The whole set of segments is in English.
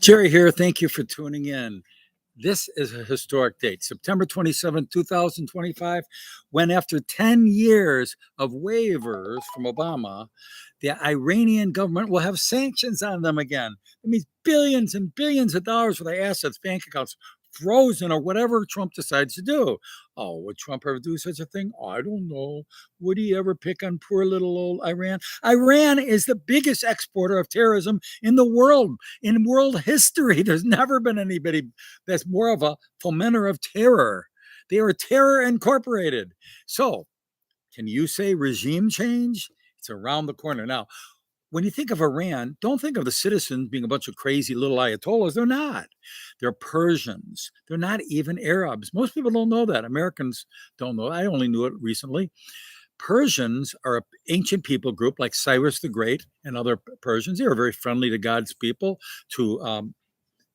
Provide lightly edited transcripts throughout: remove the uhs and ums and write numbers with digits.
Jerry here. Thank you for tuning in. This is a historic date, September 27, 2025, when after 10 years of waivers from Obama, the Iranian government will have sanctions on them again. It means billions and billions of dollars for their assets, bank accounts frozen, or whatever Trump decides to do. Oh, would Trump ever do such a thing? I don't know. Would he ever pick on poor little old Iran? Iran is the biggest exporter of terrorism in the world, in world history. There's never been anybody that's more of a fomenter of terror. They are Terror Incorporated. So, can you say regime change? It's around the corner. Now, when you think of Iran, don't think of the citizens being a bunch of crazy little ayatollahs. They're not. They're Persians. They're not even Arabs. Most people don't know that. Americans don't know. I only knew it recently. Persians are an ancient people group like Cyrus the Great and other Persians. They were very friendly to God's people, to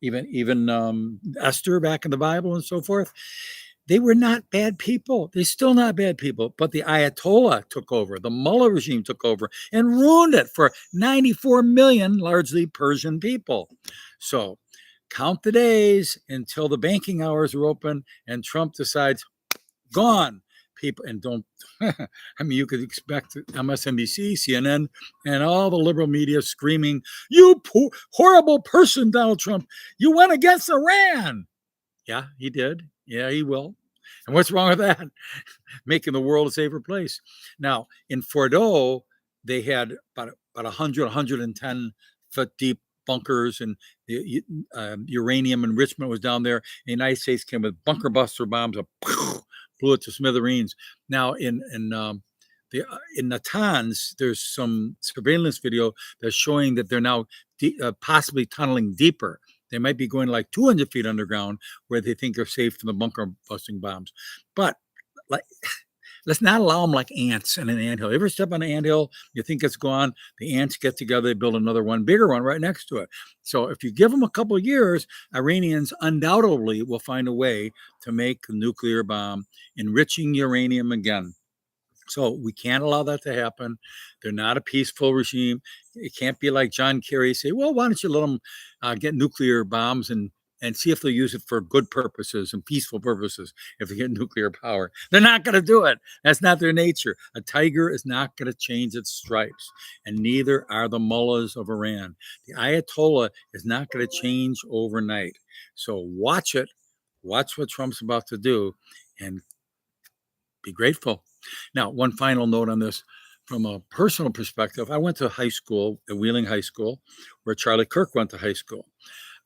even Esther back in the Bible and so forth. They were not bad people. They're still not bad people. But the Ayatollah took over. The Mullah regime took over and ruined it for 94 million, largely Persian people. So count the days until the banking hours are open and Trump decides, gone. People, and don't, I mean, you could expect MSNBC, CNN, and all the liberal media screaming, you poor, horrible person, Donald Trump. You went against Iran. Yeah, he did. Yeah, he will. And what's wrong with that? Making the world a safer place. Now, in Fordo, they had about 100, 110 foot deep bunkers, and the uranium enrichment was down there. The United States came with bunker buster bombs, blew it to smithereens. Now, in Natanz, there's some surveillance video that's showing that they're now possibly tunneling deeper. They might be going like 200 feet underground where they think they're safe from the bunker busting bombs. But let's not allow them like ants in an anthill. You ever step on an anthill, you think it's gone, the ants get together, they build another one, bigger one right next to it. So if you give them a couple of years, Iranians undoubtedly will find a way to make a nuclear bomb, enriching uranium again. So we can't allow that to happen. They're not a peaceful regime. It can't be like John Kerry say, well, why don't you let them get nuclear bombs and see if they'll use it for good purposes and peaceful purposes if they get nuclear power. They're not going to do it. That's not their nature. A tiger is not going to change its stripes, and neither are the mullahs of Iran. The Ayatollah is not going to change overnight. So watch it. Watch what Trump's about to do and be grateful. Now, one final note on this. From a personal perspective, I went to high school at Wheeling High School, where Charlie Kirk went to high school.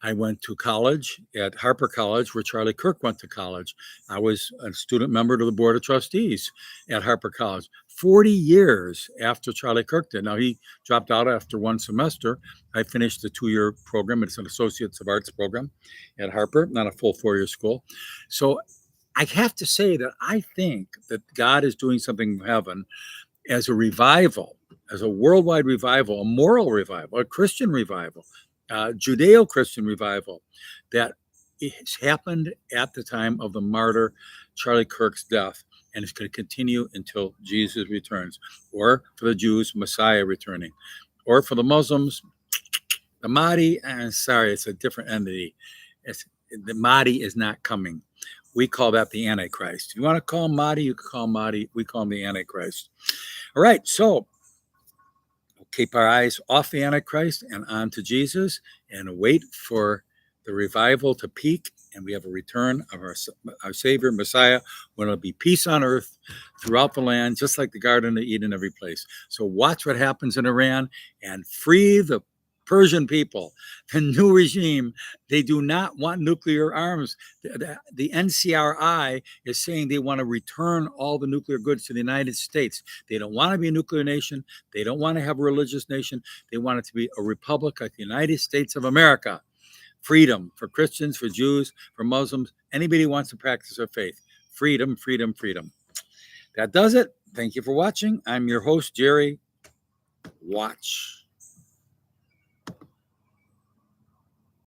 I went to college at Harper College, where Charlie Kirk went to college. I was a student member to the Board of Trustees at Harper College 40 years after Charlie Kirk did. Now, he dropped out after one semester. I finished the 2-year program. It's an Associates of Arts program at Harper, not a full 4-year school. So I have to say that I think that God is doing something in heaven as a revival, as a worldwide revival, a moral revival, a Christian revival, Judeo-Christian revival that has happened at the time of the martyr Charlie Kirk's death, and it's going to continue until Jesus returns, or for the Jews, Messiah returning, or for the Muslims, the Mahdi. Sorry, it's a different entity. The Mahdi is not coming. We call that the Antichrist. You want to call him Mahdi, you can call him Mahdi. We call him the Antichrist. All right, so we'll keep our eyes off the Antichrist and on to Jesus and wait for the revival to peak, and we have a return of our Savior, Messiah, when it'll be peace on earth throughout the land, just like the Garden of Eden, every place. So watch what happens in Iran and free the Persian people, the new regime. They do not want nuclear arms. The NCRI is saying they want to return all the nuclear goods to the United States. They don't want to be a nuclear nation. They don't want to have a religious nation. They want it to be a republic like the United States of America. Freedom for Christians, for Jews, for Muslims, anybody who wants to practice their faith. Freedom, freedom, freedom. That does it. Thank you for watching. I'm your host, Jerry. Watch.